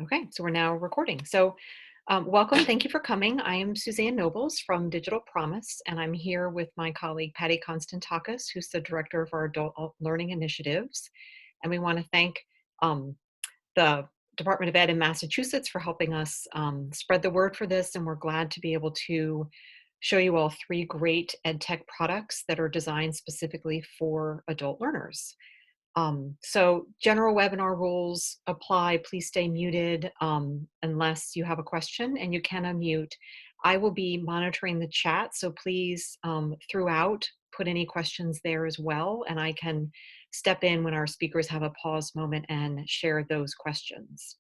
Okay, so we're now recording. Welcome. Thank you for coming. I am Suzanne Nobles from Digital Promise, and I'm here with my colleague Patty Konstantakis, who's the director of our adult learning initiatives. And we want to thank the Department of Ed in Massachusetts for helping us spread the word for this. And we're glad to be able to show you all three great EdTech products that are designed specifically for adult learners. So general webinar rules apply. Please stay muted unless you have a question, and you can unmute. I will be monitoring the chat, so please throughout put any questions there as well, and I can step in when our speakers have a pause moment and share those questions.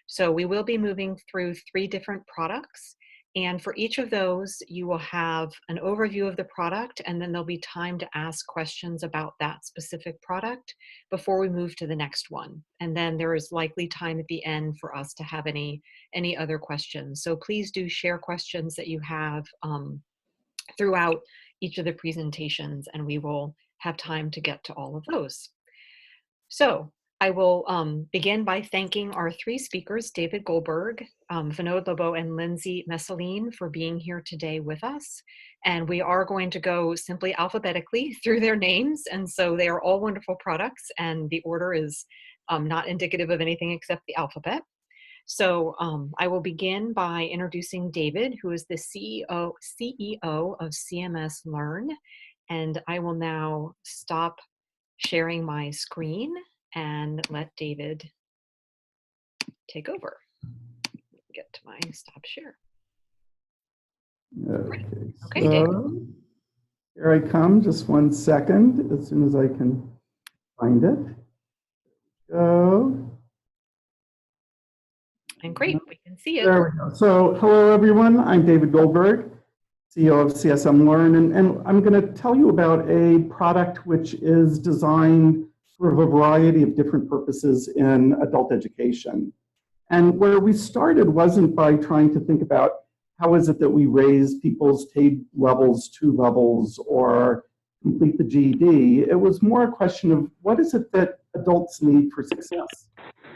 So we will be moving through three different products. And for each of those, you will have an overview of the product, and then there'll be time to ask questions about that specific product before we move to the next one. And then there is likely time at the end for us to have any other questions. So please do share questions that you have throughout each of the presentations, and we will have time to get to all of those. So I will begin by thanking our three speakers, David Goldberg, Vinod Lobo, and Lindsay Messaline, for being here today with us. And we are going to go simply alphabetically through their names. And so they are all wonderful products, and the order is not indicative of anything except the alphabet. So I will begin by introducing David, who is the CEO of CMS Learn. And I will now stop sharing my screen and let David take over. Get to my stop share. Okay, David. so here I come, just 1 second, as soon as I can find it. Go. And great, we can see it. There we go. So hello everyone, I'm David Goldberg, CEO of CSM Learn, and I'm going to tell you about a product which is designed for a variety of different purposes in adult education. And where we started wasn't by trying to think about how is it that we raise people's TABE levels 2 levels or complete the GED. It was more a question of what is it that adults need for success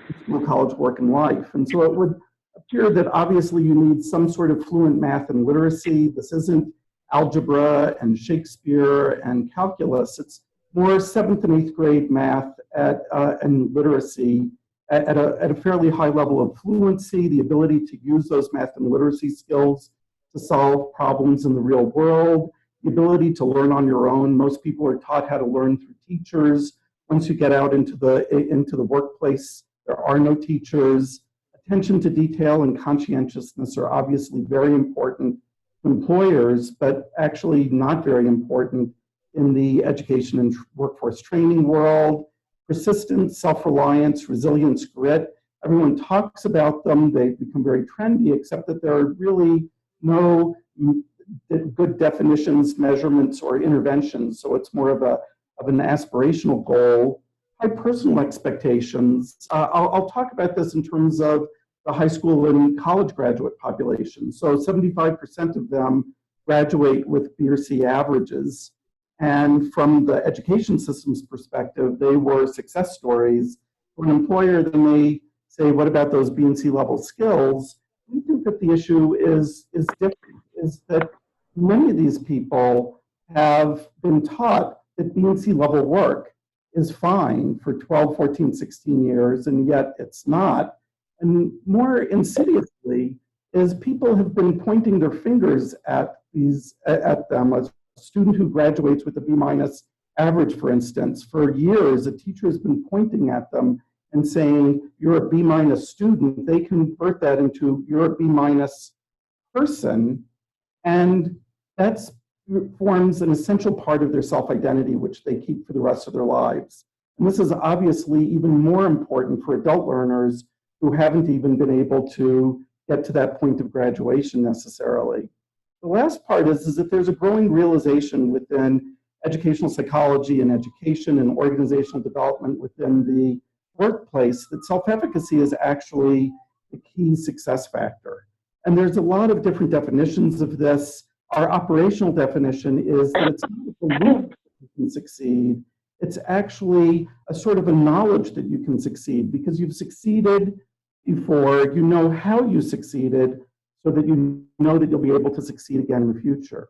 in school, college, work, and life. And so it would appear that obviously you need some sort of fluent math and literacy. This isn't algebra and Shakespeare and calculus. It's more 7th and 8th grade math and literacy at a fairly high level of fluency, the ability to use those math and literacy skills to solve problems in the real world, the ability to learn on your own. Most people are taught how to learn through teachers. Once you get out into the workplace, there are no teachers. Attention to detail and conscientiousness are obviously very important to employers, but actually not very important in the education and workforce training world. Persistence, self-reliance, resilience, grit. Everyone talks about them. They've become very trendy, except that there are really no good definitions, measurements, or interventions. So it's more of an aspirational goal. High personal expectations. I'll talk about this in terms of the high school and college graduate population. So 75% of them graduate with B or C averages. And from the education system's perspective, they were success stories. For an employer, they may say, what about those B and C level skills? We think that the issue is different, is that many of these people have been taught that B and C level work is fine for 12, 14, 16 years, and yet it's not. And more insidiously is people have been pointing their fingers at them. A student who graduates with a B- average, for instance, for years, a teacher has been pointing at them and saying, you're a B- student. They convert that into you're a B- person, and that forms an essential part of their self-identity, which they keep for the rest of their lives. And this is obviously even more important for adult learners who haven't even been able to get to that point of graduation necessarily. The last part is that there's a growing realization within educational psychology and education and organizational development within the workplace that self-efficacy is actually the key success factor. And there's a lot of different definitions of this. Our operational definition is that it's not a belief that you can succeed. It's actually a sort of a knowledge that you can succeed because you've succeeded before you know how you succeeded so that you know that you'll be able to succeed again in the future.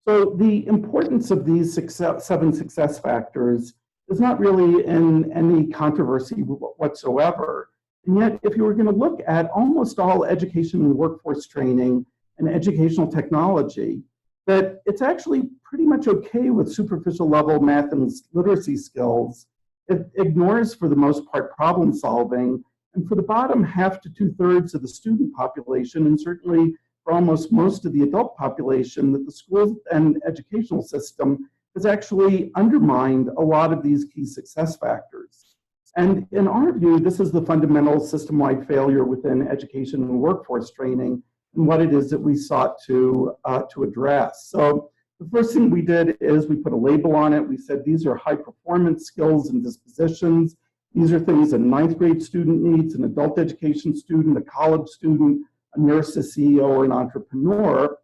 So the importance of these 7 success factors is not really in any controversy whatsoever. And yet, if you were going to look at almost all education and workforce training and educational technology, that it's actually pretty much okay with superficial level math and literacy skills. It ignores, for the most part, problem solving. And for the bottom half to 2/3 of the student population, and certainly for almost most of the adult population, that the school and educational system has actually undermined a lot of these key success factors. And in our view, this is the fundamental system-wide failure within education and workforce training, and what it is that we sought to address. So the first thing we did is we put a label on it. We said these are high performance skills and dispositions. These are things a 9th grade student needs, an adult education student, a college student, a nurse, a CEO, or an entrepreneur.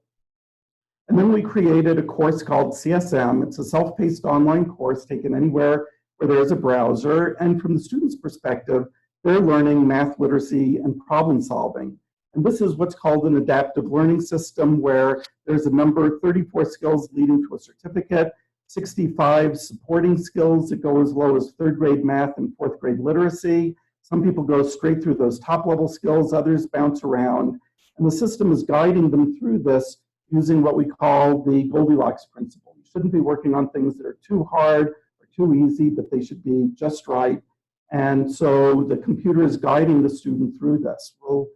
And then we created a course called CSM. It's a self-paced online course taken anywhere where there's a browser. And from the student's perspective, they're learning math literacy and problem solving. And this is what's called an adaptive learning system, where there's a number, 34 skills leading to a certificate, 65 supporting skills that go as low as 3rd grade math and 4th grade literacy. Some people go straight through those top level skills, others bounce around. And the system is guiding them through this using what we call the Goldilocks principle. You shouldn't be working on things that are too hard or too easy, but they should be just right. And so the computer is guiding the student through this. Well,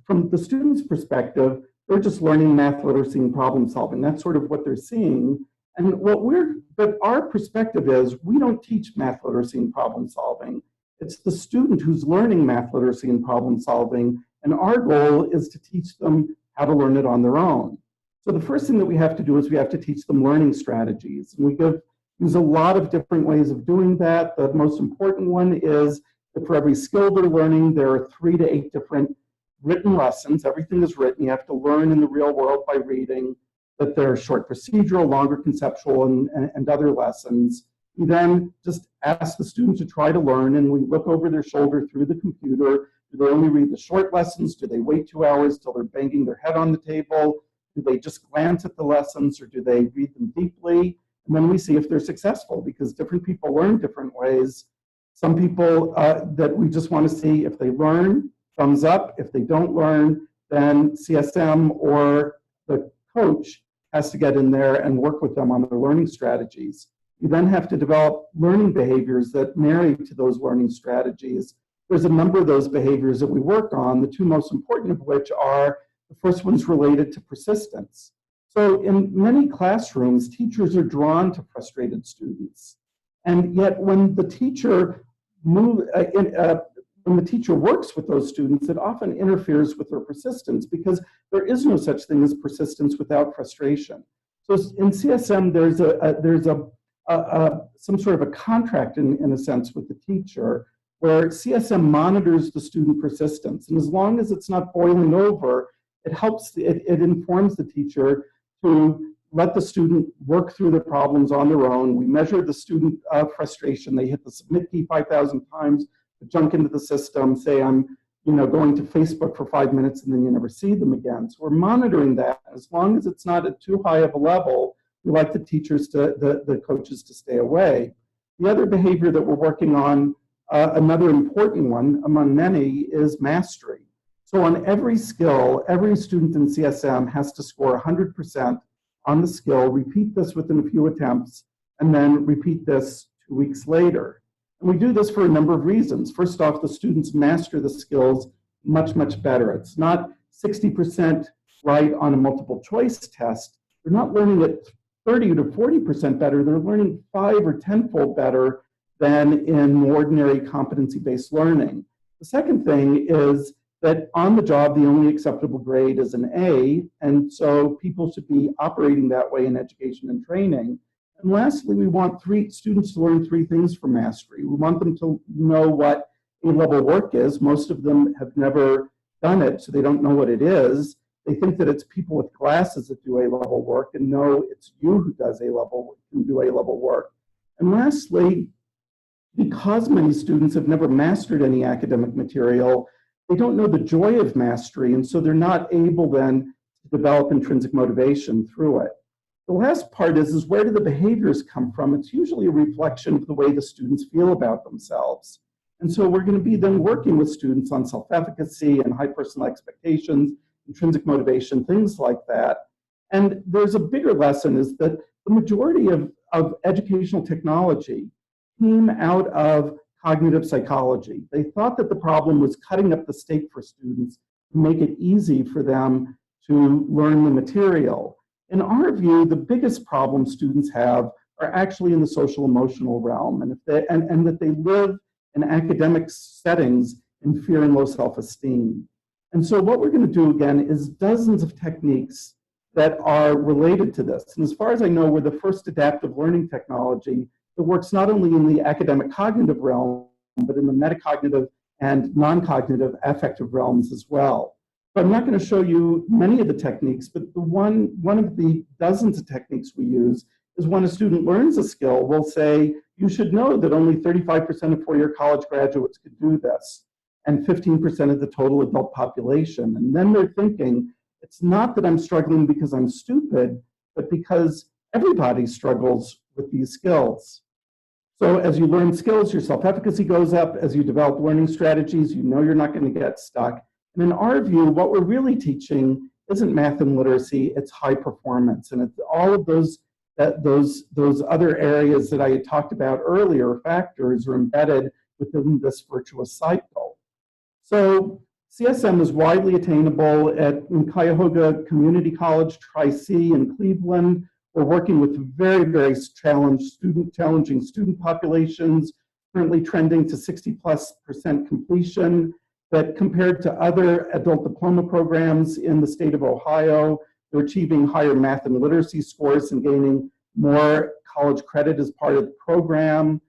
from the student's perspective, they're just learning math literacy and problem solving. That's sort of what they're seeing. And but our perspective is we don't teach math literacy and problem solving. It's the student who's learning math literacy and problem solving, and our goal is to teach them how to learn it on their own. So the first thing that we have to do is we have to teach them learning strategies. And we use a lot of different ways of doing that. The most important one is that for every skill they're learning, there are 3 to 8 different written lessons. Everything is written. You have to learn in the real world by reading. That there are short procedural, longer conceptual, and other lessons. We then just ask the student to try to learn, and we look over their shoulder through the computer. Do they only read the short lessons? Do they wait 2 hours till they're banging their head on the table? Do they just glance at the lessons, or do they read them deeply? And then we see if they're successful, because different people learn different ways. Some people that we just want to see if they learn, thumbs up. If they don't learn, then CSM or the coach has to get in there and work with them on their learning strategies. You then have to develop learning behaviors that marry to those learning strategies. There's a number of those behaviors that we work on, the 2 most important of which are, the first one's related to persistence. So in many classrooms, teachers are drawn to frustrated students. And yet when the teacher when the teacher works with those students, it often interferes with their persistence, because there is no such thing as persistence without frustration. So in CSM, there's some sort of a contract in a sense with the teacher, where CSM monitors the student persistence. And as long as it's not boiling over, it informs the teacher to let the student work through the problems on their own. We measure the student frustration. They hit the submit key 5,000 times, junk into the system, say I'm going to Facebook for 5 minutes, and then you never see them again. So we're monitoring that. As long as it's not at too high of a level, we like the teachers the coaches to stay away. The other behavior that we're working on, another important one among many, is mastery. So on every skill, every student in CSM has to score 100% on the skill, repeat this within a few attempts, and then repeat this 2 weeks later. And we do this for a number of reasons. First off, the students master the skills much, much better. It's not 60% right on a multiple choice test. They're not learning it 30 to 40% better. They're learning 5 or 10-fold better than in ordinary competency-based learning. The second thing is that on the job, the only acceptable grade is an A, and so people should be operating that way in education and training. And lastly, we want students to learn 3 things from mastery. We want them to know what A-level work is. Most of them have never done it, so they don't know what it is. They think that it's people with glasses that do A-level work, and no, it's you who does A-level work, can do A-level work. And lastly, because many students have never mastered any academic material, they don't know the joy of mastery, and so they're not able then to develop intrinsic motivation through it. The last part is where do the behaviors come from? It's usually a reflection of the way the students feel about themselves. And so we're going to be then working with students on self-efficacy and high personal expectations, intrinsic motivation, things like that. And there's a bigger lesson is that the majority of educational technology came out of cognitive psychology. They thought that the problem was cutting up the steak for students to make it easy for them to learn the material. In our view, the biggest problem students have are actually in the social emotional realm, and that they live in academic settings in fear and low self-esteem. And so what we're going to do again is dozens of techniques that are related to this. And as far as I know, we're the first adaptive learning technology that works not only in the academic cognitive realm, but in the metacognitive and non-cognitive affective realms as well. But I'm not going to show you many of the techniques, but one of the dozens of techniques we use is when a student learns a skill, we'll say, you should know that only 35% of four-year college graduates could do this, and 15% of the total adult population. And then they're thinking, it's not that I'm struggling because I'm stupid, but because everybody struggles with these skills. So as you learn skills, your self-efficacy goes up. As you develop learning strategies, you know you're not going to get stuck. And in our view, what we're really teaching isn't math and literacy, it's high performance. And it's all of those other areas that I had talked about earlier, factors, are embedded within this virtuous cycle. So CSM is widely attainable in Cuyahoga Community College, Tri-C in Cleveland. We're working with very, very challenging student populations, currently trending to 60+% completion. That compared to other adult diploma programs in the state of Ohio, they're achieving higher math and literacy scores and gaining more college credit as part of the program.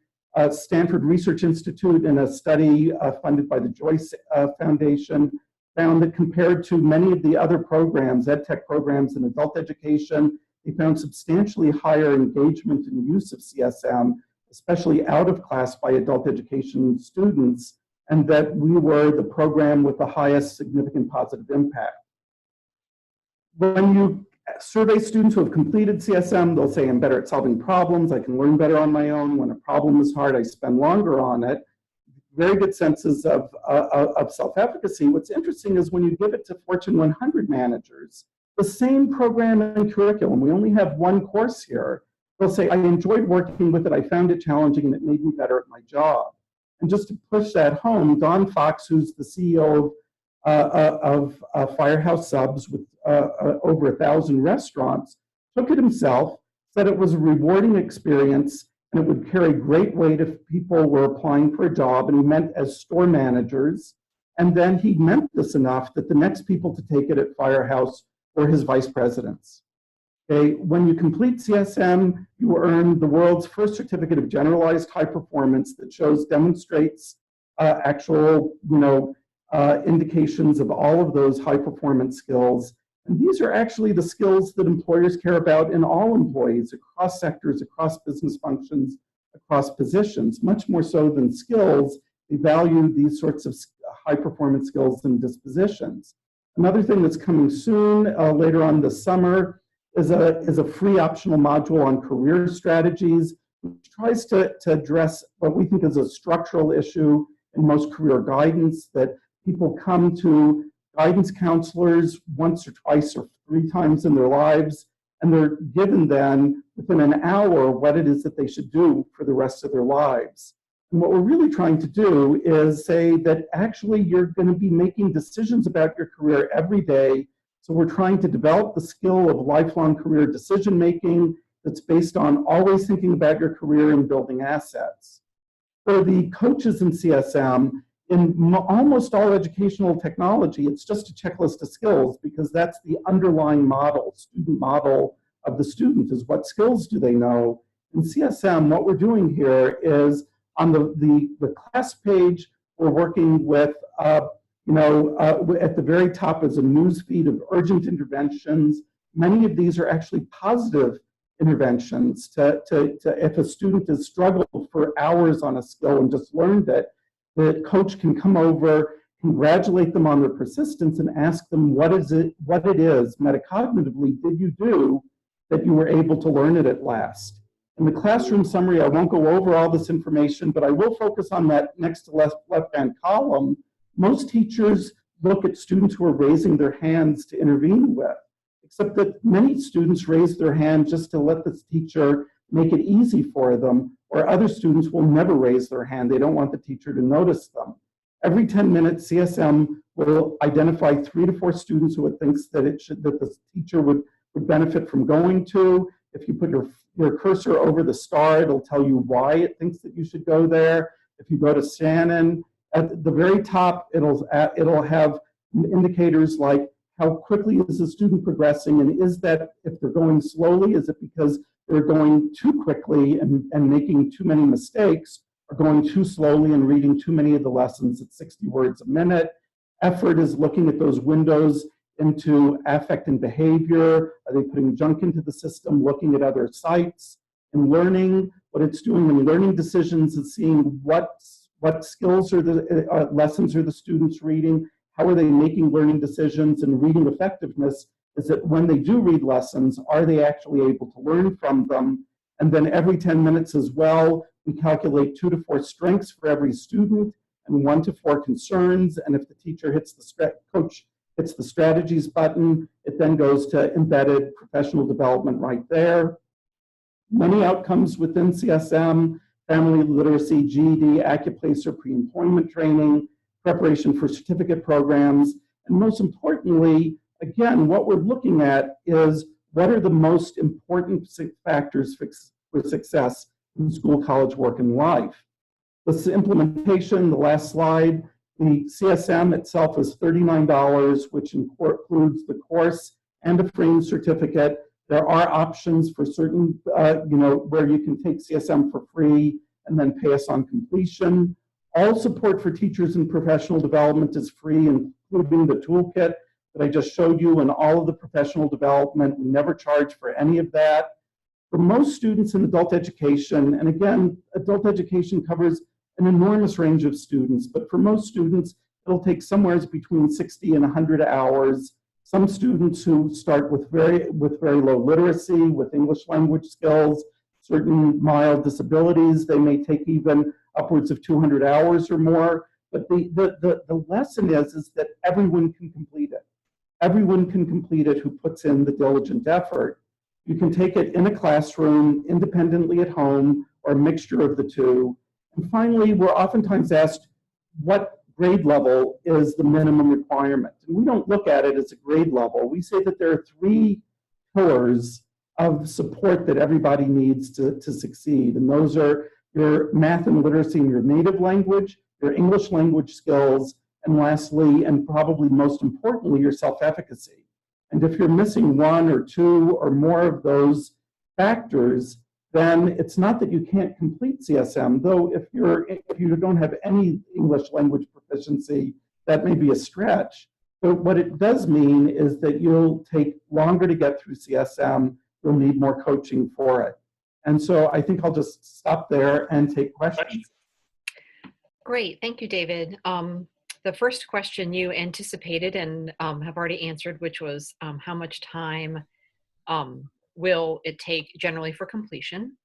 Stanford Research Institute, in a study funded by the Joyce Foundation, found that compared to many of the other programs, Edtech programs in adult education, they found substantially higher engagement and use of CSM, especially out of class by adult education students, and that we were the program with the highest significant positive impact. When you survey students who have completed CSM, they'll say, I'm better at solving problems, I can learn better on my own. When a problem is hard, I spend longer on it. Very good senses of self-efficacy. What's interesting is when you give it to Fortune 100 managers, the same program and curriculum, we only have one course here, they'll say, I enjoyed working with it, I found it challenging, and it made me better at my job. And just to push that home, Don Fox, who's the CEO of Firehouse Subs with over 1,000 restaurants, took it himself, said it was a rewarding experience, and it would carry great weight if people were applying for a job, and he meant as store managers. And then he meant this enough that the next people to take it at Firehouse were his vice presidents. Okay, when you complete CSM, you earn the world's first certificate of generalized high performance that demonstrates actual, indications of all of those high performance skills. And these are actually the skills that employers care about in all employees across sectors, across business functions, across positions, much more so than skills. They value these sorts of high performance skills and dispositions. Another thing that's coming soon, later on this summer, is a free optional module on career strategies, which tries to address what we think is a structural issue in most career guidance, that people come to guidance counselors once or twice or 3 times in their lives, and they're given then within an hour what it is that they should do for the rest of their lives. And what we're really trying to do is say that actually you're going to be making decisions about your career every day. So we're trying to develop the skill of lifelong career decision making that's based on always thinking about your career and building assets. For the coaches in CSM, in almost all educational technology, it's just a checklist of skills because that's the underlying model, student model of the student is what skills do they know. In CSM, what we're doing here is on the class page, we're working with, at the very top is a news feed of urgent interventions. Many of these are actually positive interventions to if a student has struggled for hours on a skill and just learned it, the coach can come over, congratulate them on their persistence, and ask them what it is metacognitively did you do that you were able to learn it at last. In the classroom summary, I won't go over all this information, but I will focus on that next to left-hand column. Most teachers look at students who are raising their hands to intervene with, except that many students raise their hand just to let the teacher make it easy for them, or other students will never raise their hand. They don't want the teacher to notice them. Every 10 minutes, CSM will identify 3 to 4 students who it thinks that the teacher would benefit from going to. If you put your cursor over the star, it'll tell you why it thinks that you should go there. If you go to Shannon, at the very top, it'll have indicators like how quickly is the student progressing, and is that, if they're going slowly, is it because they're going too quickly and making too many mistakes, or going too slowly and reading too many of the lessons at 60 words a minute. Effort is looking at those windows into affect and behavior. Are they putting junk into the system, looking at other sites? And learning, what it's doing in learning decisions is seeing what skills are the lessons are the students reading, how are they making learning decisions, and reading effectiveness is that when they do read lessons, are they actually able to learn from them? And then every 10 minutes as well, we calculate 2 to 4 strengths for every student and 1 to 4 concerns. And if the teacher hits coach hits the strategies button, it then goes to embedded professional development right there. Many outcomes within CSM: family literacy, GED, Accuplacer, pre-employment training, preparation for certificate programs, and most importantly, again, what we're looking at is what are the most important factors for success in school, college, work, and life. This implementation, the last slide, the CSM itself is $39, which includes the course and a framed certificate. There are options for certain, where you can take CSM for free and then pay us on completion. All support for teachers in professional development is free, including the toolkit that I just showed you, and all of the professional development. We never charge for any of that. For most students in adult education, and again, adult education covers an enormous range of students, but for most students, it'll take somewhere between 60 and 100 hours. Some students who start with very low literacy, with English language skills, certain mild disabilities, they may take even upwards of 200 hours or more. But the lesson is that everyone can complete it. Everyone can complete it who puts in the diligent effort. You can take it in a classroom, independently at home, or a mixture of the two. And finally, we're oftentimes asked, what grade level is the minimum requirement? And we don't look at it as a grade level. We say that there are 3 pillars of support that everybody needs to succeed. And those are your math and literacy in your native language, your English language skills, and lastly, and probably most importantly, your self-efficacy. And if you're missing 1 or 2 or more of those factors, then it's not that you can't complete CSM, though if you don't have any English language proficiency, that may be a stretch. But what it does mean is that you'll take longer to get through CSM, you'll need more coaching for it. And so I think I'll just stop there and take questions. Great, thank you, David. The first question you anticipated and have already answered, which was how much time will it take generally for completion?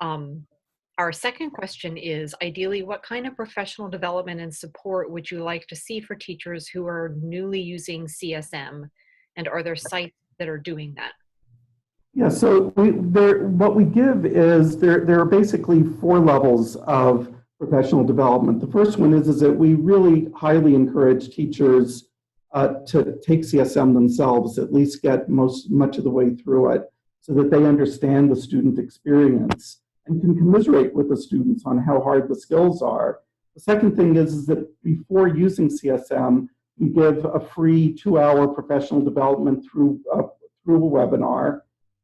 Our second question is, ideally, what kind of professional development and support would you like to see for teachers who are newly using CSM? And are there sites that are doing that? Yeah, so what we give is, there are basically 4 levels of professional development. The first one is that we really highly encourage teachers to take CSM themselves, at least get much of the way through it, so that they understand the student experience and can commiserate with the students on how hard the skills are. The second thing is that before using CSM, we give a free 2-hour professional development through a webinar.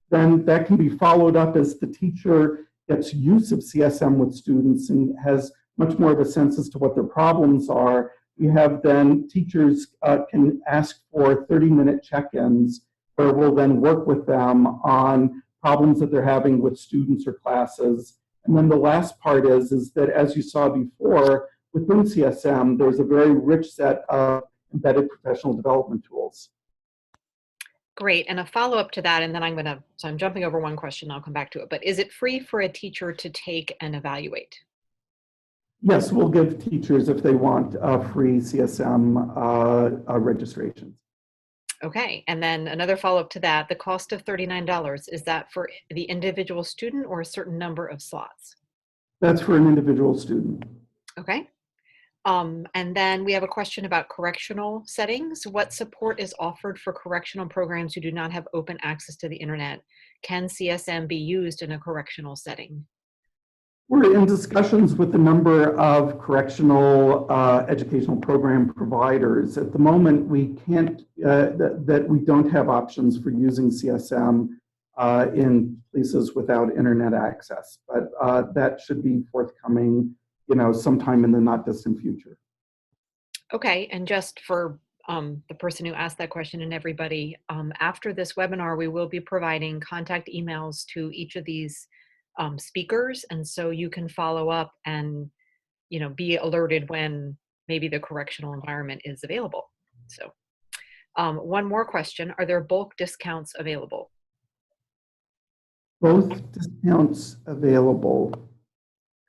Then that can be followed up as the teacher gets use of CSM with students and has much more of a sense as to what their problems are. We have then teachers can ask for 30-minute check-ins where we'll then work with them on problems that they're having with students or classes. And then the last part is that, as you saw before, within CSM, there's a very rich set of embedded professional development tools. Great. And a follow-up to that, and then so I'm jumping over one question, I'll come back to it, but is it free for a teacher to take and evaluate? Yes, we'll give teachers, if they want, free CSM registrations. Okay. And then another follow-up to that, the cost of $39, is that for the individual student or a certain number of slots? That's for an individual student. Okay. And then we have a question about correctional settings. What support is offered for correctional programs who do not have open access to the internet? Can CSM be used in a correctional setting? We're in discussions with a number of correctional educational program providers. At the moment, we can't, that we don't have options for using CSM in places without internet access, but that should be forthcoming, sometime in the not distant future. Okay, and just for the person who asked that question and everybody, after this webinar, we will be providing contact emails to each of these speakers, and so you can follow up and be alerted when maybe the correctional environment is available. So one more question, are there bulk discounts available? Both discounts available.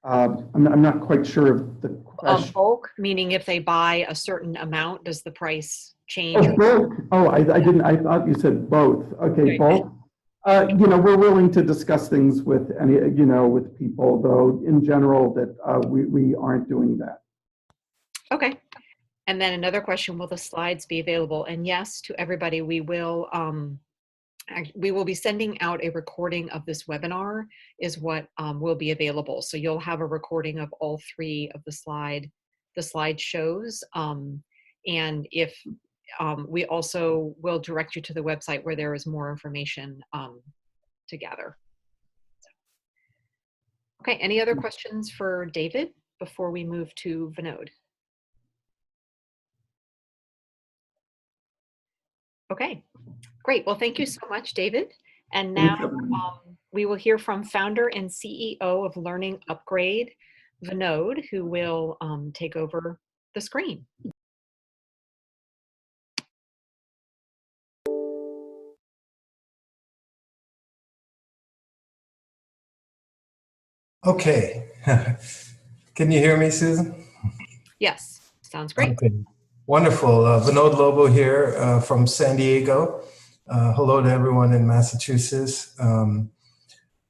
I'm not quite sure of the question. Bulk, meaning if they buy a certain amount, does the price change? Oh, bulk. Oh, I didn't. I thought you said both. Okay, bulk. We're willing to discuss things with with people, though in general that we aren't doing that. Okay. And then another question, will the slides be available? And yes, to everybody, we will be sending out a recording of this webinar is what will be available. So you'll have a recording of all three of the slide shows. And if we also will direct you to the website where there is more information to gather. Okay, any other questions for David before we move to Vinod? Okay, great. Well, thank you so much, David. And now we will hear from founder and CEO of Learning Upgrade, Vinod, who will take over the screen. Okay. Can you hear me, Susan? Yes, sounds great. Okay. Wonderful. Vinod Lobo here from San Diego. Hello to everyone in Massachusetts. I'm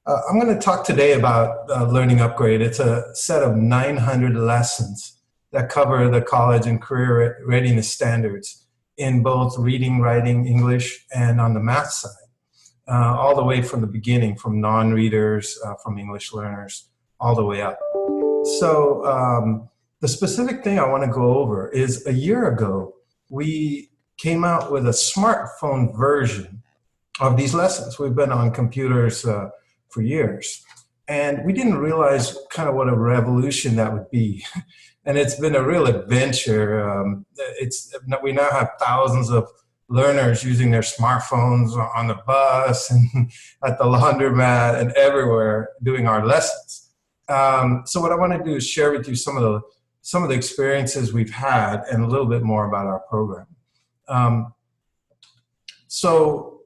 going to talk today about Learning Upgrade. It's a set of 900 lessons that cover the college and career readiness standards in both reading, writing, English, and on the math side. All the way from the beginning, from non-readers, from English learners, all the way up. So the specific thing I want to go over is a year ago, we came out with a smartphone version of these lessons. We've been on computers for years, and we didn't realize kind of what a revolution that would be. And it's been a real adventure. We now have thousands of learners using their smartphones on the bus and at the laundromat and everywhere doing our lessons. So what I want to do is share with you some of the experiences we've had and a little bit more about our program. So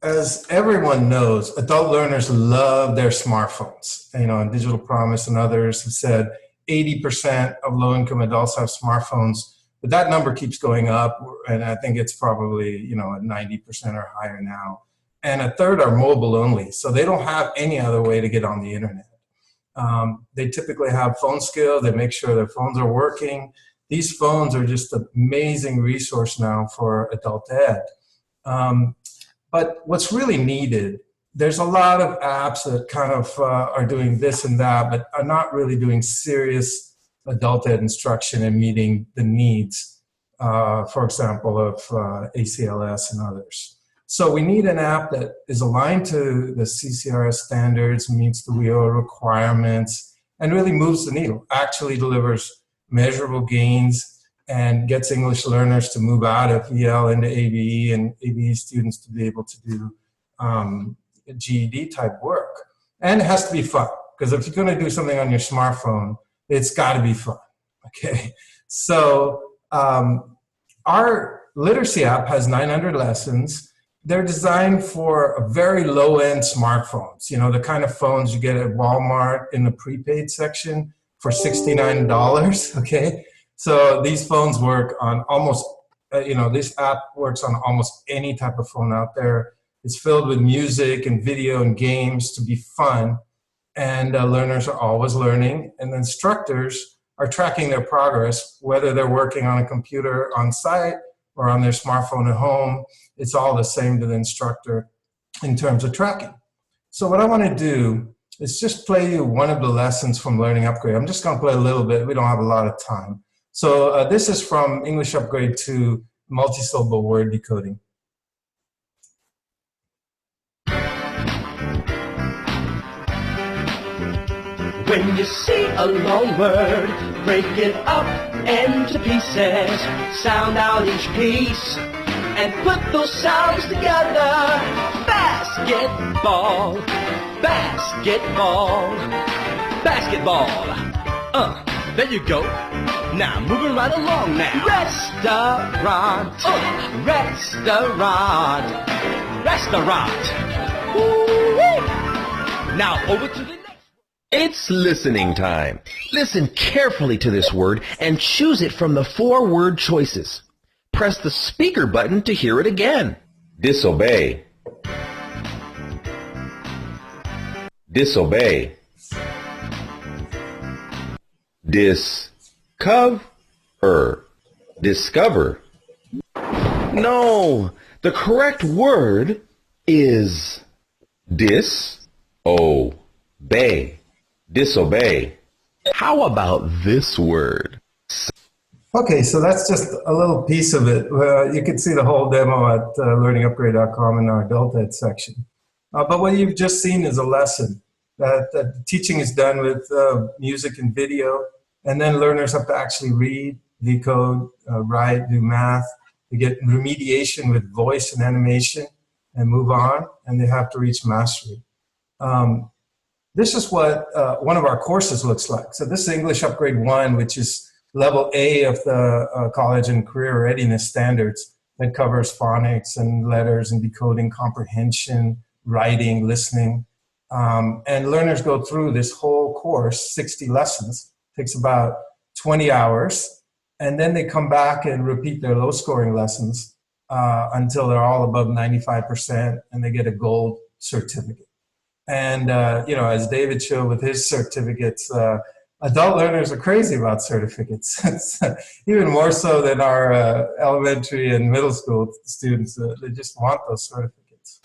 as everyone knows, adult learners love their smartphones. And Digital Promise and others have said 80% of low-income adults have smartphones. But that number keeps going up, and I think it's probably, at 90% or higher now. And a third are mobile only, so they don't have any other way to get on the internet. They typically have phone skills. They make sure their phones are working. These phones are just an amazing resource now for adult ed. But what's really needed, there's a lot of apps that kind of are doing this and that, but are not really doing serious adult ed instruction and meeting the needs, for example, of ACLS and others. So we need an app that is aligned to the CCRS standards, meets the WIO requirements, and really moves the needle, actually delivers measurable gains, and gets English learners to move out of EL into ABE and ABE students to be able to do GED type work. And it has to be fun, because if you're going to do something on your smartphone, it's got to be fun. Okay, so our literacy app has 900 lessons. They're designed for very low-end smartphones, you know, the kind of phones you get at Walmart in the prepaid section for $69, okay? So these phones work on almost, this app works on almost any type of phone out there. It's filled with music and video and games to be fun, and learners are always learning, and the instructors are tracking their progress, whether they're working on a computer on site or on their smartphone at home. It's all the same to the instructor in terms of tracking. So what I want to do is just play you one of the lessons from Learning Upgrade. I'm just going to play a little bit. We don't have a lot of time. So this is from English Upgrade to multisyllable word decoding. When you see a long word, break it up into pieces, sound out each piece, and put those sounds together. Basketball, basketball, basketball. There you go. Now, moving right along now. Restaurant, restaurant, restaurant. Woo-wee. Now, over to the It's listening time. Listen carefully to this word and choose it from the 4 word choices. Press the speaker button to hear it again. Disobey. Disobey. Discover. Discover. No, the correct word is disobey. Disobey. How about this word? Okay, so that's just a little piece of it. You can see the whole demo at learningupgrade.com in our adult ed section. But what you've just seen is a lesson that teaching is done with music and video, and then learners have to actually read, decode, write, do math. They get remediation with voice and animation and move on, and they have to reach mastery. This is what one of our courses looks like. So this is English Upgrade 1, which is level A of the college and career readiness standards that covers phonics and letters and decoding, comprehension, writing, listening. And learners go through this whole course, 60 lessons, takes about 20 hours. And then they come back and repeat their low scoring lessons until they're all above 95% and they get a gold certificate. And, as David showed with his certificates, adult learners are crazy about certificates. It's, even more so than our elementary and middle school students. They just want those certificates.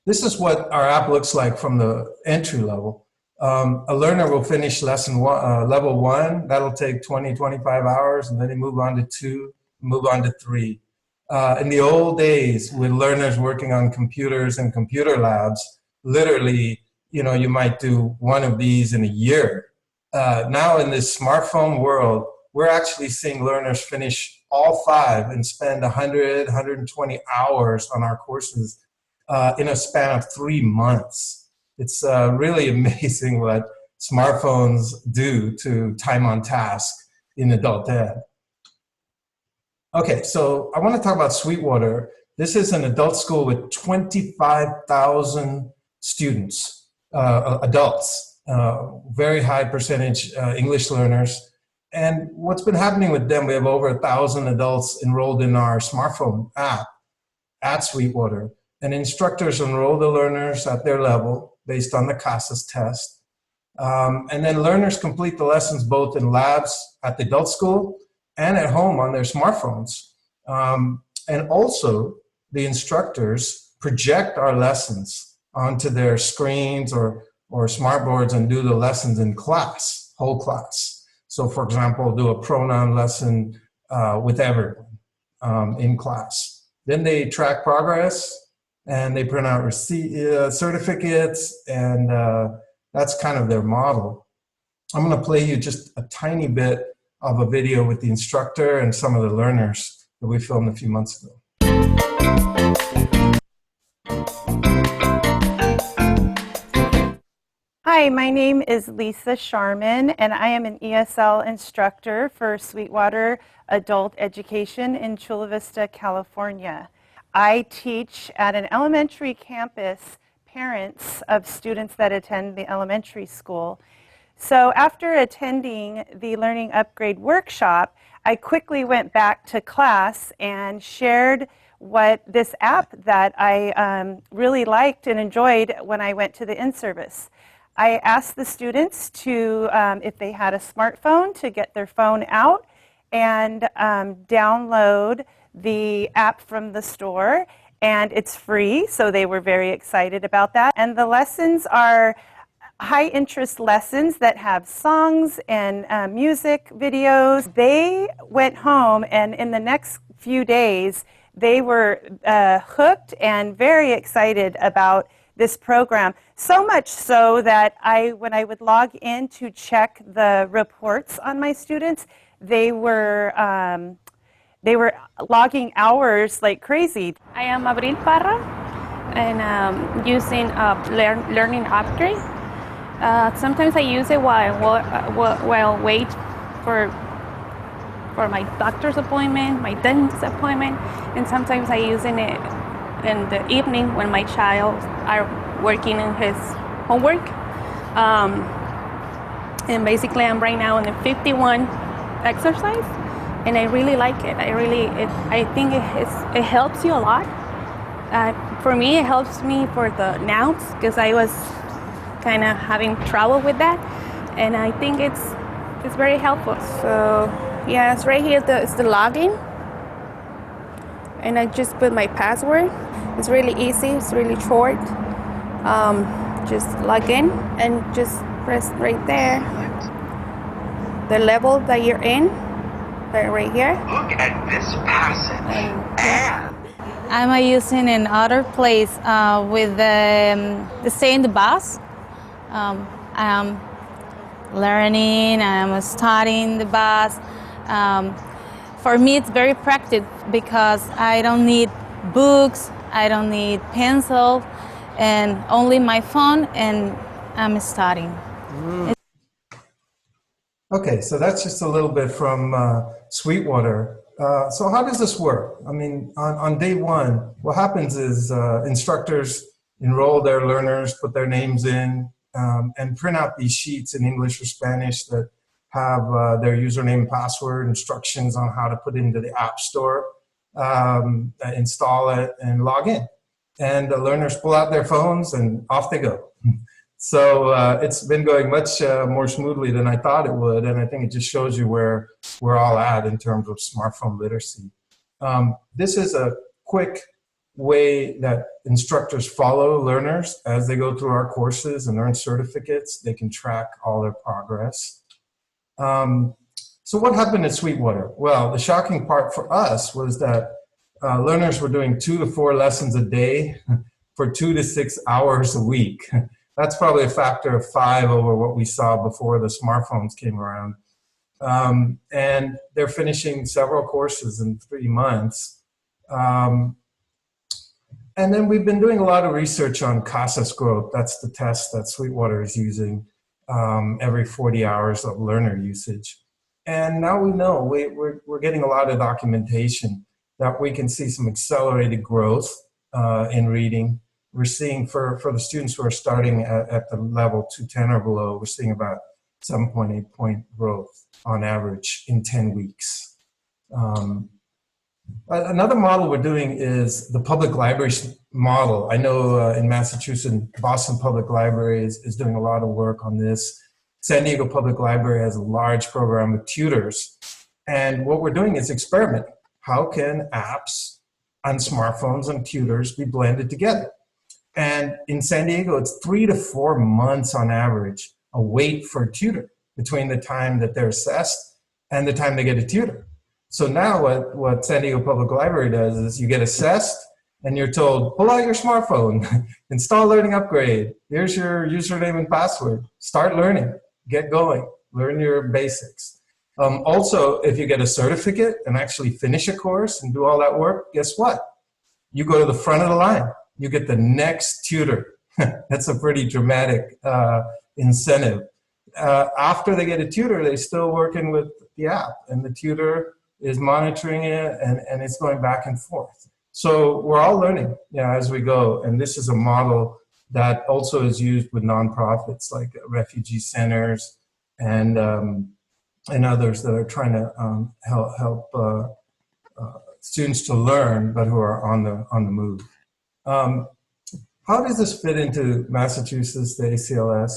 This is what our app looks like from the entry level. A learner will finish level 1. That'll take 20, 25 hours, and then they move on to 2, move on to 3. In the old days, with learners working on computers and computer labs, literally, you might do one of these in a year. Now in this smartphone world, we're actually seeing learners finish all 5 and spend 100, 120 hours on our courses in a span of 3 months. It's really amazing what smartphones do to time on task in adult ed. Okay, so I want to talk about Sweetwater. This is an adult school with 25,000 students, adults, very high percentage English learners. And what's been happening with them, we have over 1,000 adults enrolled in our smartphone app at Sweetwater. And instructors enroll the learners at their level based on the CASAS test. And then learners complete the lessons both in labs at the adult school and at home on their smartphones. And also, the instructors project our lessons onto their screens or smartboards and do the lessons in class, whole class. So for example, do a pronoun lesson with everyone in class. Then they track progress and they print out certificates, and that's kind of their model. I'm gonna play you just a tiny bit of a video with the instructor and some of the learners that we filmed a few months ago. Hi, Hi, my name is Lisa Sharman, and I am an ESL instructor for Sweetwater Adult Education in Chula Vista, California. I teach at an elementary campus parents of students that attend the elementary school. So after attending the Learning Upgrade workshop, I quickly went back to class and shared what this app that I really liked and enjoyed when I went to the in-service. I asked the students to, if they had a smartphone, to get their phone out and download the app from the store, and it's free, so they were very excited about that. And the lessons are high interest lessons that have songs and music videos. They went home, and in the next few days, they were hooked and very excited about this program. So much so that when I would log in to check the reports on my students, they were logging hours like crazy. I am Abril Parra, and using Learning Upgrade. Sometimes I use it while wait for my doctor's appointment, my dentist appointment, and sometimes I use it in the evening when my child are working in his homework. And basically I'm right now in the 51 exercise, and I really like it. I think it helps you a lot. For me, it helps me for the nouns, because I was kind of having trouble with that, and I think it's very helpful. So yeah, it's right here. It's the login, and I just put my password. It's really easy. It's really short. Just log in and just press right there. The level that you're in, right here. Look at this passage. I'm using in other place with the same bus. I'm learning, I'm studying the bus. For me, it's very practical because I don't need books, I don't need pencil, and only my phone, and I'm studying. Okay, so that's just a little bit from Sweetwater. So how does this work? I mean, on day one, what happens is instructors enroll their learners, put their names in, and print out these sheets in English or Spanish that have their username and password, instructions on how to put it into the App Store, install it, and log in. And the learners pull out their phones and off they go. So it's been going much more smoothly than I thought it would, and I think it just shows you where we're all at in terms of smartphone literacy. This is a quick way that instructors follow learners as they go through our courses and earn certificates. They can track all their progress. So what happened at Sweetwater? Well, the shocking part for us was that learners were doing 2 to 4 lessons a day for 2 to 6 hours a week. That's probably a factor of 5 over what we saw before the smartphones came around. And they're finishing several courses in 3 months. And then we've been doing a lot of research on CASAS growth. That's the test that Sweetwater is using every 40 hours of learner usage. And now we know we're getting a lot of documentation that we can see some accelerated growth in reading. We're seeing for the students who are starting at the level 210 or below, we're seeing about 7.8 point growth on average in 10 weeks. Another model we're doing is the public library model. I know in Massachusetts, Boston Public Library is doing a lot of work on this. San Diego Public Library has a large program of tutors. And what we're doing is experimenting. How can apps on smartphones and tutors be blended together? And in San Diego, it's 3 to 4 months on average, a wait for a tutor between the time that they're assessed and the time they get a tutor. So now what San Diego Public Library does is you get assessed and you're told, pull out your smartphone, install Learning Upgrade. Here's your username and password. Start learning, get going, learn your basics. Also, if you get a certificate and actually finish a course and do all that work, guess what? You go to the front of the line. You get the next tutor. That's a pretty dramatic incentive. After they get a tutor, they're still working with the app, and the tutor is monitoring it, and it's going back and forth. So we're all learning, as we go. And this is a model that also is used with nonprofits like refugee centers and others that are trying to help students to learn, but who are on the move. How does this fit into Massachusetts, the ACLS?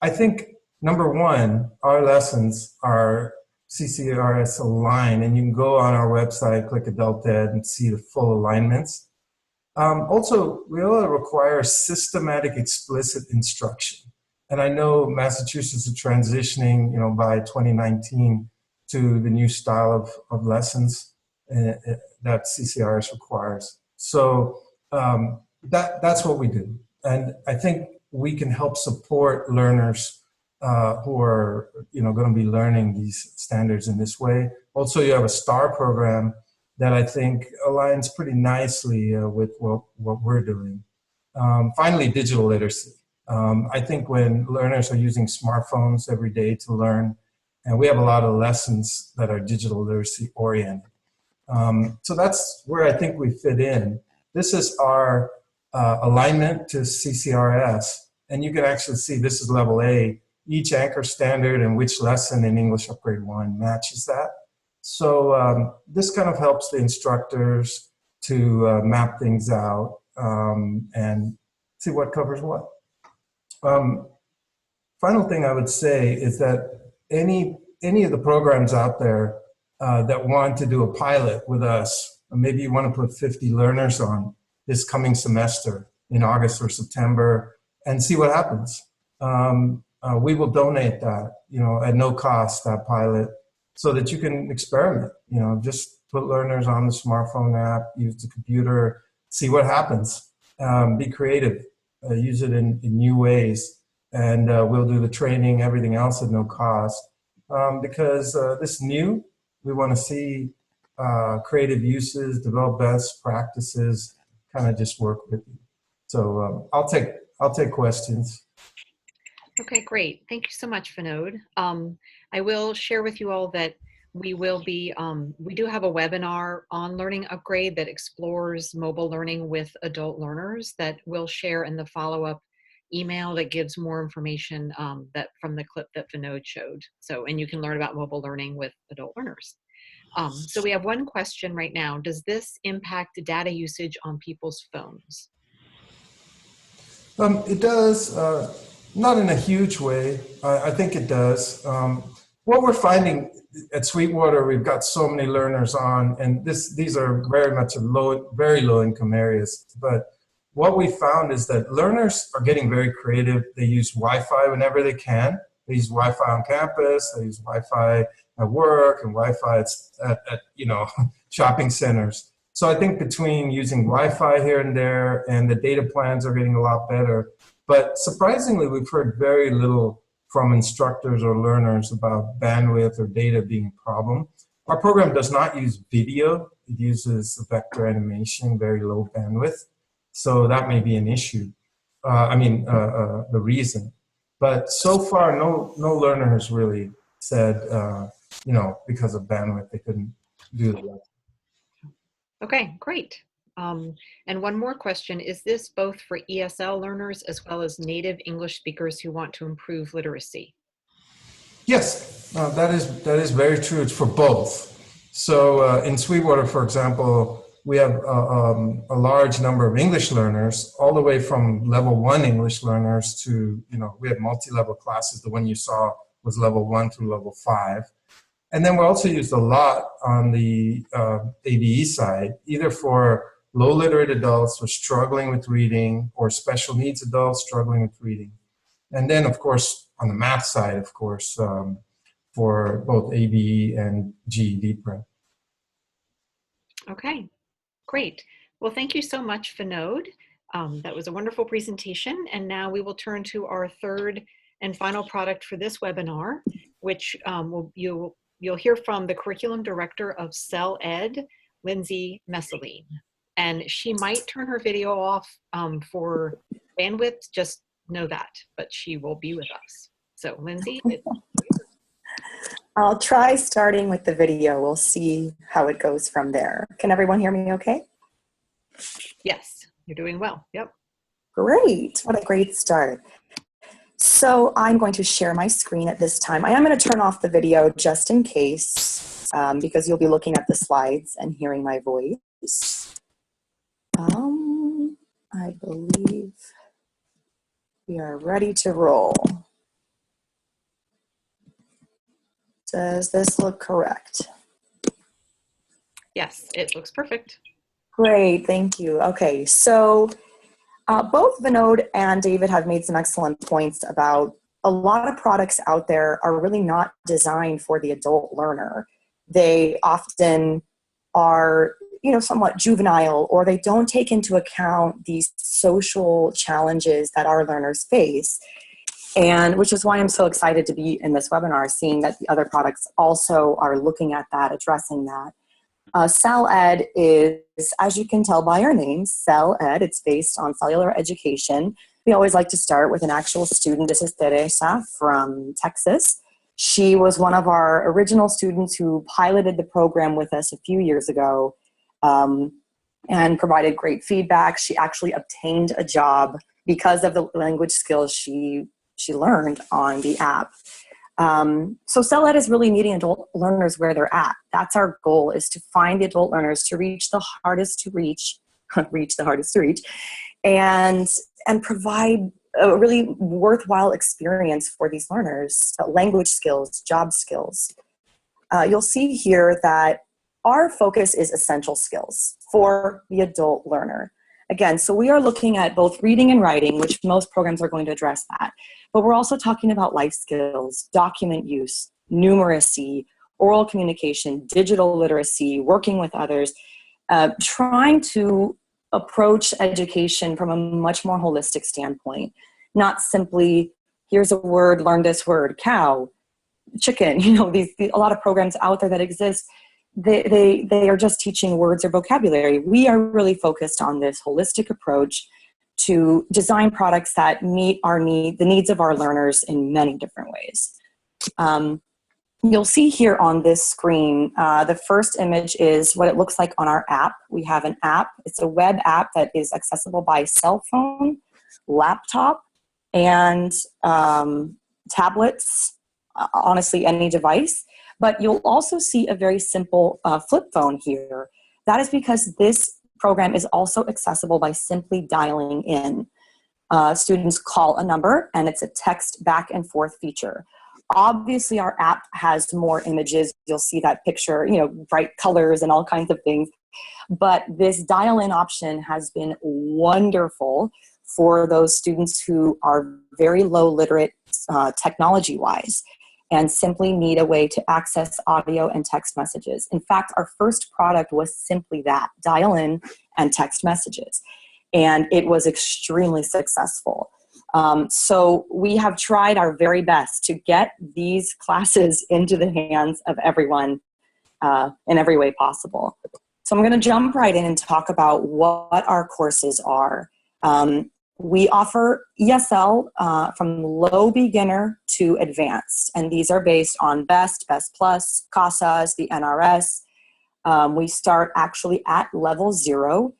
I think, number one, our lessons are CCRS aligned, and you can go on our website, click Adult Ed, and see the full alignments. Also, we all require systematic, explicit instruction. And I know Massachusetts is transitioning, by 2019 to the new style of lessons that CCRS requires. So that's what we do. And I think we can help support learners who are, going to be learning these standards in this way. Also, you have a STAR program that I think aligns pretty nicely with what we're doing. Finally, digital literacy. I think when learners are using smartphones every day to learn, and we have a lot of lessons that are digital literacy oriented. So that's where I think we fit in. This is our alignment to CCRS, and you can actually see this is level A. Each anchor standard and which lesson in English Upgrade 1 matches that. So this kind of helps the instructors to map things out and see what covers what. Final thing I would say is that any of the programs out there that want to do a pilot with us, or maybe you want to put 50 learners on this coming semester in August or September and see what happens. We will donate that, at no cost, that pilot, so that you can experiment, just put learners on the smartphone app, use the computer, see what happens. Be creative, use it in new ways, and we'll do the training, everything else at no cost. Because this is new, we want to see creative uses, develop best practices, kind of just work with you. So I'll take questions. Okay, great. Thank you so much, Vinod. I will share with you all that we will be, we do have a webinar on Learning Upgrade that explores mobile learning with adult learners that we'll share in the follow-up email that gives more information that from the clip that Vinod showed. So, and you can learn about mobile learning with adult learners. So we have one question right now. Does this impact data usage on people's phones? It does, not in a huge way. I think it does. What we're finding at Sweetwater, we've got so many learners on, and these are very much very low income areas. But what we found is that learners are getting very creative. They use Wi-Fi whenever they can. They use Wi-Fi on campus. They use Wi-Fi at work and Wi-Fi at shopping centers. So I think between using Wi-Fi here and there, and the data plans are getting a lot better. But surprisingly, we've heard very little from instructors or learners about bandwidth or data being a problem. Our program does not use video. It uses vector animation, very low bandwidth. So that may be an issue. The reason. But so far, no learner has really said, because of bandwidth, they couldn't do that. Okay, great. And one more question, is this both for ESL learners as well as native English speakers who want to improve literacy? Yes, that is very true. It's for both. So in Sweetwater, for example, we have a large number of English learners, all the way from level 1 English learners to, we have multi-level classes. The one you saw was level 1 through level 5. And then we're also used a lot on the ABE side, either for low literate adults who are struggling with reading, or special needs adults struggling with reading. And then, of course, on the math side, of course, for both ABE and GED prep. Okay, great. Well, thank you so much, Vinod. That was a wonderful presentation. And now we will turn to our third and final product for this webinar, which you'll hear from the Curriculum Director of Cell-Ed, Lindsay Messeline. And she might turn her video off for bandwidth, just know that, but she will be with us. So Lindsay, I'll try starting with the video. We'll see how it goes from there. Can everyone hear me okay? yes, you're doing well. Yep. Great. What a great start. So I'm going to share my screen at this time. I am going to turn off the video just in case, because you'll be looking at the slides and hearing my voice. I believe we are ready to roll. Does this look correct? Yes, it looks perfect. Great, thank you. Okay, so both Vinod and David have made some excellent points about a lot of products out there are really not designed for the adult learner. They often are, somewhat juvenile, or they don't take into account these social challenges that our learners face. And which is why I'm so excited to be in this webinar, seeing that the other products also are looking at that, addressing that. CEL-Ed is, as you can tell by our name, CEL-Ed. It's based on cellular education. We always like to start with an actual student. This is Teresa from Texas. She was one of our original students who piloted the program with us a few years ago and provided great feedback. She actually obtained a job because of the language skills she learned on the app. So CEL-Ed is really meeting adult learners where they're at. That's our goal, is to find the adult learners, to reach the hardest to reach, and provide a really worthwhile experience for these learners, language skills, job skills. You'll see here that our focus is essential skills for the adult learner. Again, so we are looking at both reading and writing, which most programs are going to address that. But we're also talking about life skills, document use, numeracy, oral communication, digital literacy, working with others, trying to approach education from a much more holistic standpoint. Not simply, here's a word, learn this word, cow, chicken, a lot of programs out there that exist. They are just teaching words or vocabulary. We are really focused on this holistic approach to design products that meet the needs of our learners in many different ways. You'll see here on this screen, the first image is what it looks like on our app. We have an app. It's a web app that is accessible by cell phone, laptop, and tablets, honestly, any device. But you'll also see a very simple flip phone here. That is because this program is also accessible by simply dialing in. Students call a number, and it's a text back and forth feature. Obviously, our app has more images. You'll see that picture, bright colors and all kinds of things. But this dial-in option has been wonderful for those students who are very low literate technology-wise and simply need a way to access audio and text messages. In fact, our first product was simply that, dial in and text messages. And it was extremely successful. So we have tried our very best to get these classes into the hands of everyone in every way possible. So I'm going to jump right in and talk about what our courses are. We offer ESL from low beginner to advanced, and these are based on BEST, BEST Plus, CASAS, the NRS. We start actually at level 0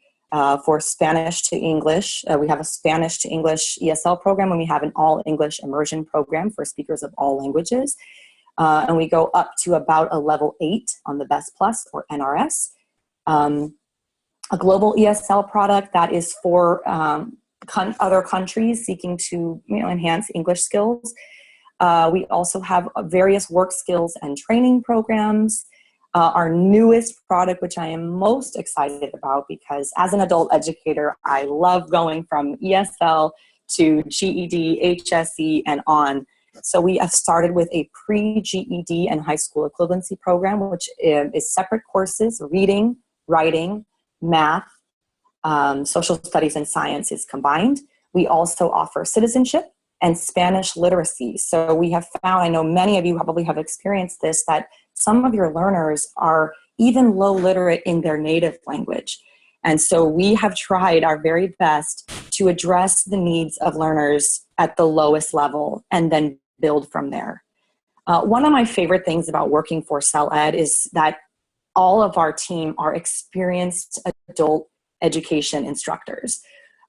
for Spanish to English. We have a Spanish to English ESL program, and we have an all English immersion program for speakers of all languages. And we go up to about a level 8 on the BEST Plus or NRS. A global ESL product that is for other countries seeking to enhance English skills. We also have various work skills and training programs. Our newest product, which I am most excited about, because as an adult educator, I love going from ESL to GED, HSE, and on. So we have started with a pre-GED and high school equivalency program, which is separate courses, reading, writing, math, social studies, and science is combined. We also offer citizenship and Spanish literacy. So we have found, I know many of you probably have experienced this, that some of your learners are even low literate in their native language. And so we have tried our very best to address the needs of learners at the lowest level and then build from there. One of my favorite things about working for CEL-Ed is that all of our team are experienced adult education instructors.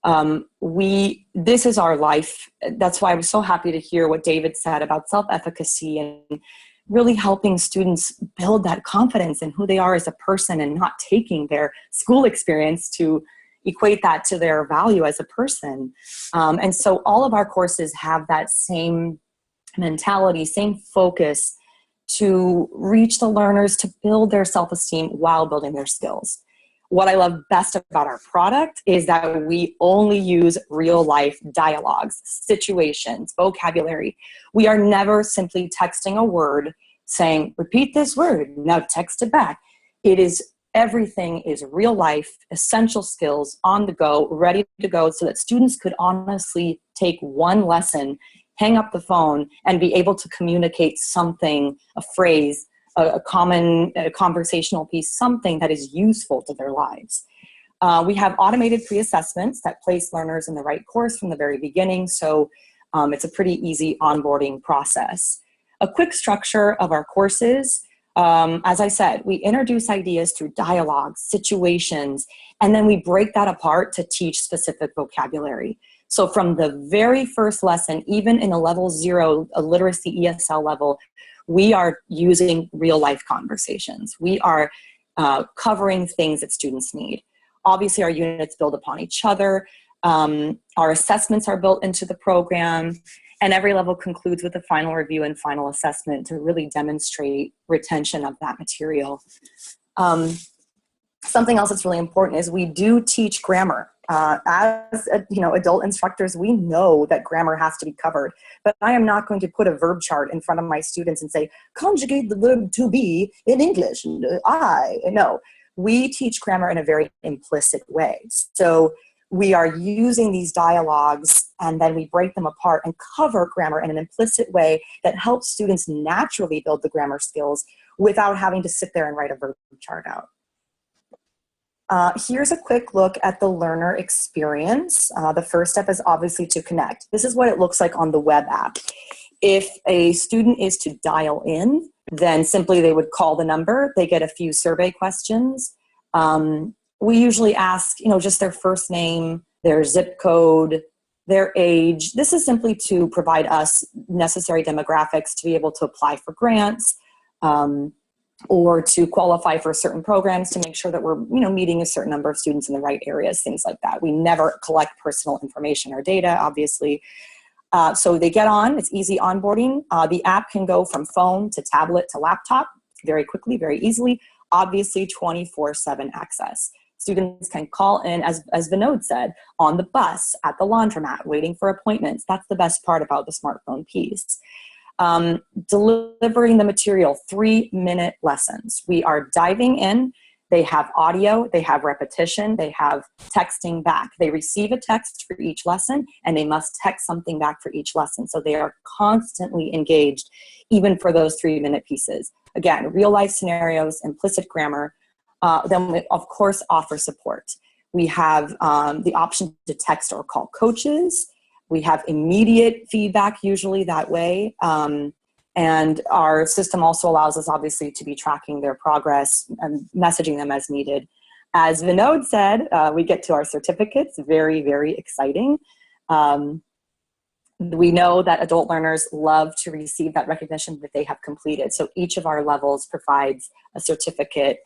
This is our life. That's why I was so happy to hear what David said about self-efficacy and really helping students build that confidence in who they are as a person and not taking their school experience to equate that to their value as a person. And so all of our courses have that same mentality, same focus to reach the learners to build their self-esteem while building their skills. What I love best about our product is that we only use real life dialogues, situations, vocabulary. We are never simply texting a word saying, repeat this word, now text it back. Everything is real life, essential skills on the go, ready to go, so that students could honestly take one lesson, hang up the phone, and be able to communicate something, a phrase, a common conversational piece, something that is useful to their lives. We have automated pre-assessments that place learners in the right course from the very beginning, so it's a pretty easy onboarding process. A quick structure of our courses. As I said, we introduce ideas through dialogues, situations, and then we break that apart to teach specific vocabulary. So from the very first lesson, even in a level 0, a literacy ESL level, we are using real life conversations. We are covering things that students need. Obviously, our units build upon each other. Our assessments are built into the program, and every level concludes with a final review and final assessment to really demonstrate retention of that material. Something else that's really important is we do teach grammar. As adult instructors, we know that grammar has to be covered, but I am not going to put a verb chart in front of my students and say, conjugate the verb to be in English. No, we teach grammar in a very implicit way. So we are using these dialogues and then we break them apart and cover grammar in an implicit way that helps students naturally build the grammar skills without having to sit there and write a verb chart out. Here's a quick look at the learner experience. The first step is obviously to connect. This is what it looks like on the web app. If a student is to dial in, then simply they would call the number. They get a few survey questions. We usually ask, just their first name, their zip code, their age. This is simply to provide us necessary demographics to be able to apply for grants, or to qualify for certain programs to make sure that we're meeting a certain number of students in the right areas, things like that. We never collect personal information or data, obviously. So they get on, it's easy onboarding. The app can go from phone to tablet to laptop very quickly, very easily. Obviously 24/7 access. Students can call in, as Vinod said, on the bus, at the laundromat, waiting for appointments. That's the best part about the smartphone piece. Delivering the material, 3-minute lessons. We are diving in. They have audio, they have repetition, they have texting back. They receive a text for each lesson and they must text something back for each lesson. So they are constantly engaged, even for those 3-minute pieces. Again, real life scenarios, implicit grammar. Then we, of course, offer support. We have the option to text or call coaches. We have immediate feedback usually that way. And our system also allows us obviously to be tracking their progress and messaging them as needed. As Vinod said, we get to our certificates, very, very exciting. We know that adult learners love to receive that recognition that they have completed. So each of our levels provides a certificate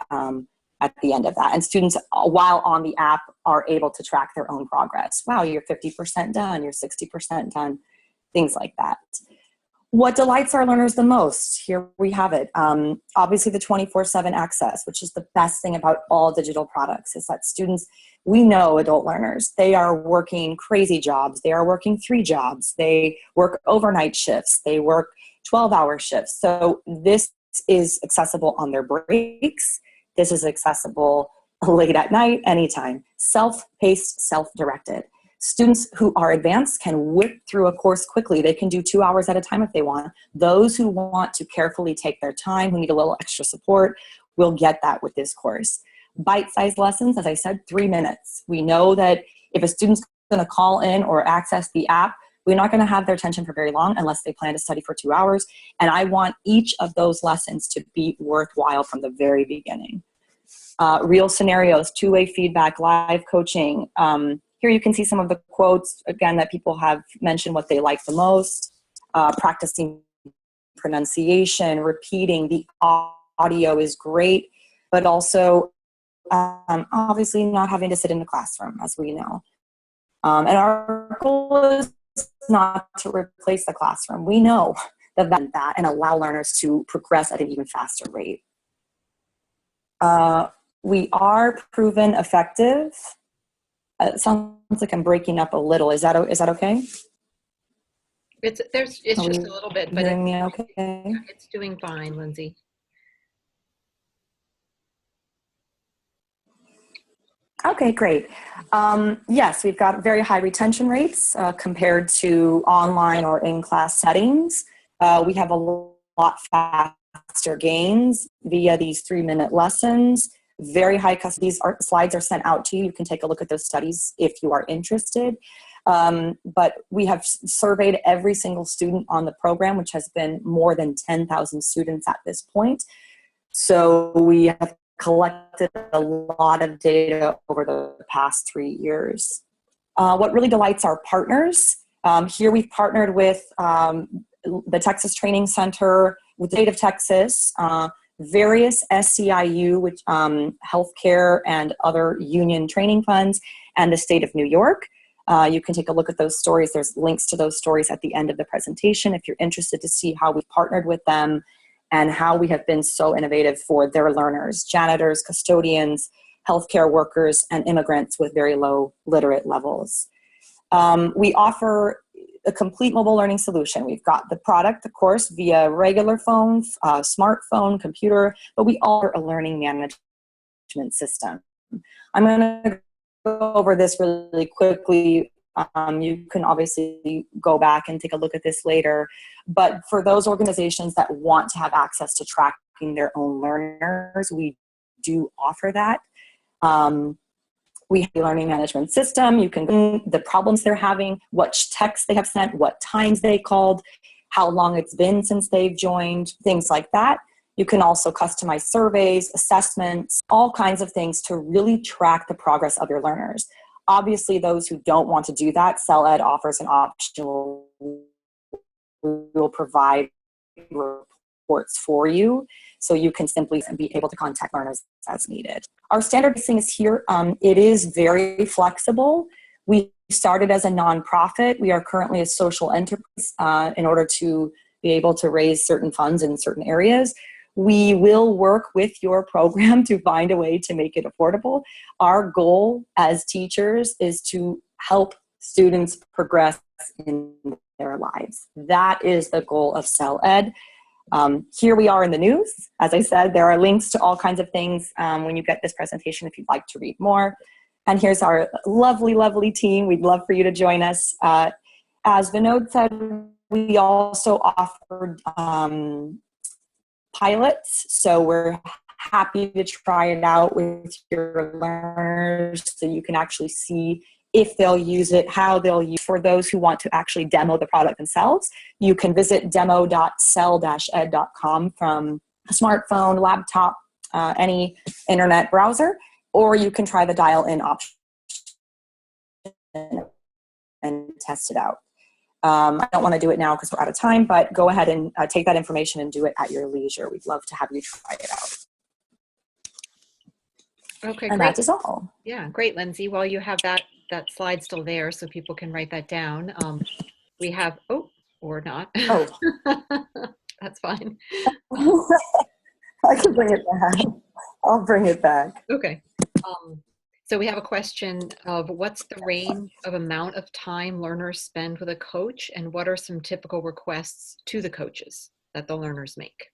at the end of that. And students, while on the app, are able to track their own progress. Wow, you're 50% done, you're 60% done, things like that. What delights our learners the most? Here we have it. Obviously the 24/7 access, which is the best thing about all digital products, is that students, we know adult learners, they are working crazy jobs. They are working 3 jobs. They work overnight shifts. They work 12-hour shifts. So this is accessible on their breaks. This is accessible late at night, anytime. Self-paced, self-directed. Students who are advanced can whip through a course quickly. They can do 2 hours at a time if they want. Those who want to carefully take their time, who need a little extra support, will get that with this course. Bite-sized lessons, as I said, 3 minutes. We know that if a student's going to call in or access the app, we're not going to have their attention for very long unless they plan to study for 2 hours. And I want each of those lessons to be worthwhile from the very beginning. Real scenarios, two-way feedback, live coaching. Here you can see some of the quotes, again, that people have mentioned what they like the most. Practicing pronunciation, repeating. The audio is great, but also obviously not having to sit in the classroom, as we know. And our goal is not to replace the classroom. We know that and allow learners to progress at an even faster rate. We are proven effective. It sounds like I'm breaking up a little. Is that okay? It's just a little bit, but hearing me okay? It's doing fine, Lindsay. Okay, great. Yes, we've got very high retention rates compared to online or in-class settings. We have a lot faster gains via these 3-minute lessons. Very high custody. These slides are sent out to you. You can take a look at those studies if you are interested. But we have surveyed every single student on the program, which has been more than 10,000 students at this point. So we have collected a lot of data over the past 3 years. What really delights our partners, here we've partnered with the Texas Training Center, with the state of Texas, various SEIU, which healthcare and other union training funds, and the state of New York. You can take a look at those stories. There's links to those stories at the end of the presentation if you're interested to see how we've partnered with them and how we have been so innovative for their learners, janitors, custodians, healthcare workers, and immigrants with very low literate levels. We offer a complete mobile learning solution. We've got the product, of course, via regular phone, smartphone, computer, but we offer a learning management system. I'm going to go over this really quickly. You can obviously go back and take a look at this later. But for those organizations that want to have access to tracking their own learners, we do offer that. We have a learning management system. You can the problems they're having, what texts they have sent, what times they called, how long it's been since they've joined, things like that. You can also customize surveys, assessments, all kinds of things to really track the progress of your learners. Obviously, those who don't want to do that, CellEd offers an option. We'll provide reports for you, so you can simply be able to contact learners as needed. Our standard pricing is here. It is very flexible. We started as a nonprofit. We are currently a social enterprise in order to be able to raise certain funds in certain areas. We will work with your program to find a way to make it affordable. Our goal as teachers is to help students progress in their lives. That is the goal of CellEd. Here we are in the news. As I said, there are links to all kinds of things when you get this presentation if you'd like to read more. And here's our lovely, lovely team. We'd love for you to join us. As Vinod said, we also offered pilots. So we're happy to try it out with your learners so you can actually see if they'll use it, how they'll use it. For those who want to actually demo the product themselves, you can visit demo.cell-ed.com from a smartphone, laptop, any internet browser, or you can try the dial-in option and test it out. I don't want to do it now because we're out of time, but go ahead and take that information and do it at your leisure. We'd love to have you try it out. Okay, and great. that is all. Yeah, great, Lindsay. Well, you have that slide still there so people can write that down. We have, oh, or not. Oh. That's fine. I can bring it back. I'll bring it back. Okay. So we have a question of what's the range of amount of time learners spend with a coach, and what are some typical requests to the coaches that the learners make?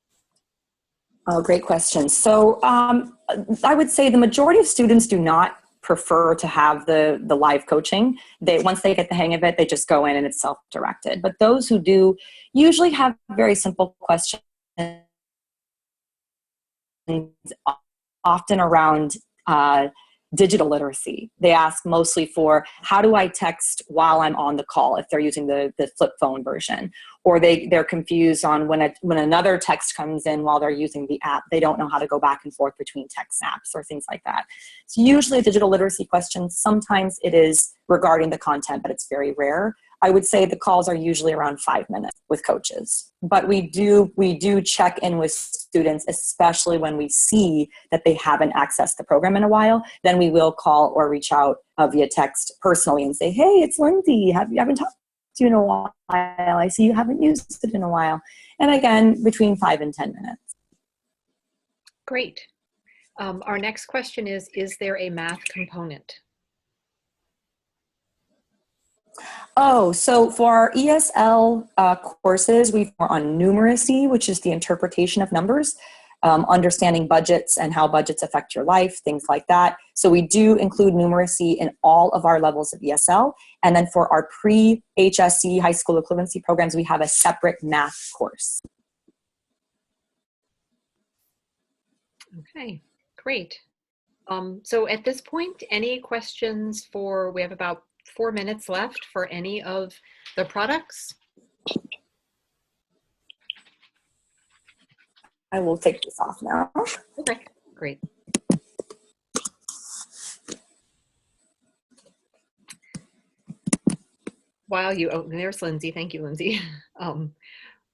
Oh, great question. So I would say the majority of students do not prefer to have the live coaching. Once they get the hang of it, they just go in and it's self-directed. But those who do usually have very simple questions, often around digital literacy. They ask mostly for, how do I text while I'm on the call if they're using the flip phone version? Or they're confused on when another text comes in while they're using the app, they don't know how to go back and forth between text apps or things like that. It's usually a digital literacy question. Sometimes it is regarding the content, but it's very rare. I would say the calls are usually around 5 minutes with coaches. But we do check in with students, especially when we see that they haven't accessed the program in a while. Then we will call or reach out via text personally and say, hey, it's Lindsay. I haven't talked to you in a while. I see you haven't used it in a while. And again, between 5 and 10 minutes. Great. Our next question is there a math component? Oh, so for our ESL courses, we've more on numeracy, which is the interpretation of numbers, understanding budgets and how budgets affect your life, things like that. So we do include numeracy in all of our levels of ESL. And then for our pre-HSC high school equivalency programs, we have a separate math course. Okay, great. So at this point, any questions we have about 4 minutes left for any of the products. I will take this off now. Okay, great. There's Lindsay. Thank you, Lindsay.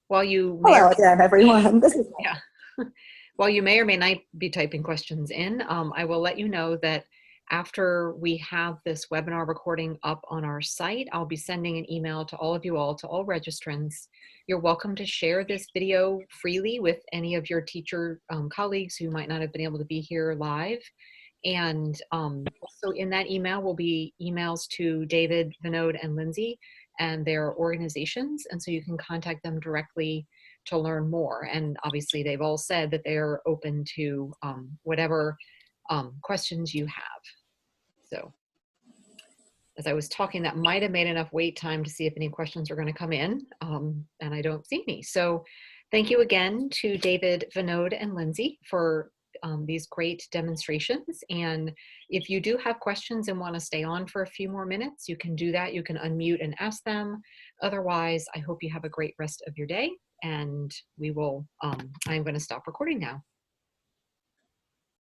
While you Hello again, everyone. This is yeah. While you may or may not be typing questions in, I will let you know that after we have this webinar recording up on our site, I'll be sending an email to all of you all, to all registrants. You're welcome to share this video freely with any of your teacher colleagues who might not have been able to be here live. And also in that email will be emails to David, Vinod, and Lindsay and their organizations. And so you can contact them directly to learn more. And obviously they've all said that they're open to whatever questions you have. So as I was talking, that might have made enough wait time to see if any questions are going to come in, and I don't see any. So thank you again to David, Vinod, and Lindsay for these great demonstrations. And if you do have questions and want to stay on for a few more minutes, you can do that. You can unmute and ask them. Otherwise, I hope you have a great rest of your day, and we will, I'm going to stop recording now.